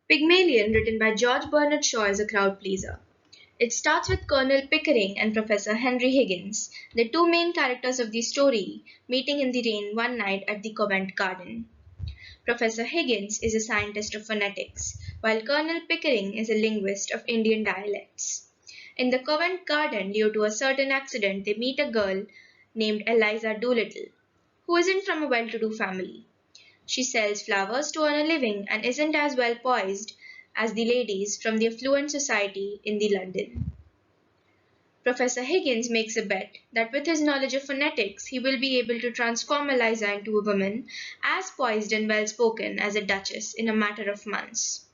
Pygmalion, written by George Bernard Shaw, is a crowd pleaser. It starts with Colonel Pickering and Professor Henry Higgins, the two main characters of the story, meeting in the rain one night at the Covent Garden. Professor Higgins is a scientist of phonetics, while Colonel Pickering is a linguist of Indian dialects. In the Covent Garden, due to a certain accident, they meet a girl named Eliza Doolittle, who isn't from a well to do family. She sells flowers to earn a living and isn't as well poised as the ladies from the affluent society in the London. Professor Higgins makes a bet that with his knowledge of phonetics, he will be able to transform Eliza into a woman as poised and well spoken as a duchess in a matter of months.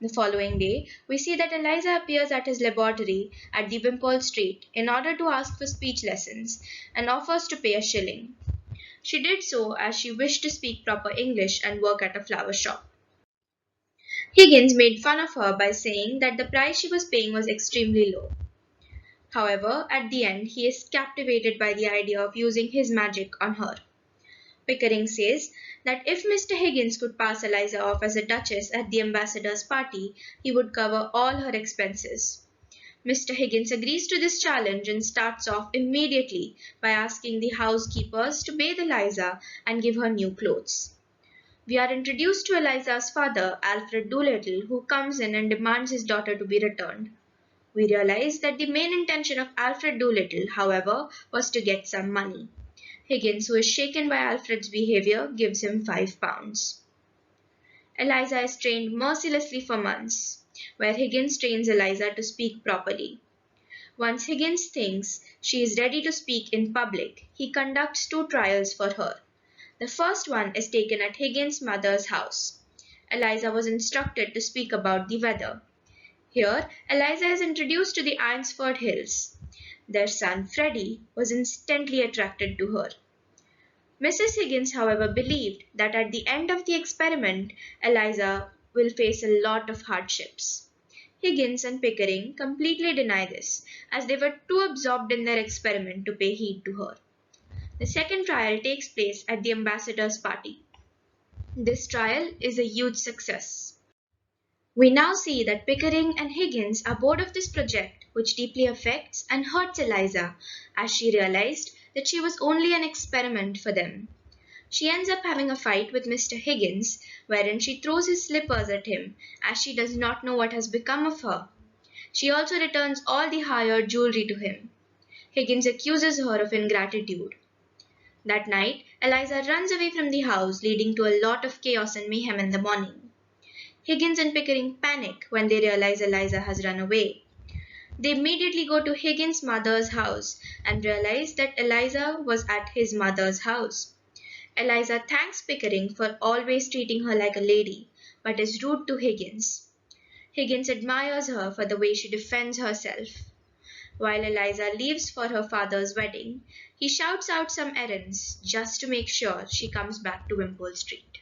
The following day, we see that Eliza appears at his laboratory at the Wimpole Street in order to ask for speech lessons and offers to pay a shilling. She did so as she wished to speak proper English and work at a flower shop. Higgins made fun of her by saying that the price she was paying was extremely low. However, at the end, he is captivated by the idea of using his magic on her. Pickering says that if Mr. Higgins could pass Eliza off as a duchess at the ambassador's party, he would cover all her expenses. Mr. Higgins agrees to this challenge and starts off immediately by asking the housekeepers to bathe Eliza and give her new clothes. We are introduced to Eliza's father, Alfred Doolittle, who comes in and demands his daughter to be returned. We realize that the main intention of Alfred Doolittle, however, was to get some money. Higgins, who is shaken by Alfred's behavior, gives him £5. Eliza is trained mercilessly for months, where Higgins trains Eliza to speak properly. Once Higgins thinks she is ready to speak in public, he conducts two trials for her. The first one is taken at Higgins' mother's house. Eliza was instructed to speak about the weather. Here, Eliza is introduced to the Eynsford Hills. Their son, Freddie, was instantly attracted to her. Mrs. Higgins, however, believed that at the end of the experiment, Eliza will face a lot of hardships. Higgins and Pickering completely deny this, as they were too absorbed in their experiment to pay heed to her. The second trial takes place at the ambassador's party. This trial is a huge success. We now see that Pickering and Higgins are bored of this project, which deeply affects and hurts Eliza, as she realized that she was only an experiment for them. She ends up having a fight with Mr. Higgins, wherein she throws his slippers at him, as she does not know what has become of her. She also returns all the hired jewelry to him. Higgins accuses her of ingratitude. That night, Eliza runs away from the house, leading to a lot of chaos and mayhem in the morning. Higgins and Pickering panic when they realize Eliza has run away. They immediately go to Higgins' mother's house and realize that Eliza was at his mother's house. Eliza thanks Pickering for always treating her like a lady, but is rude to Higgins. Higgins admires her for the way she defends herself. While Eliza leaves for her father's wedding, he shouts out some errands just to make sure she comes back to Wimpole Street.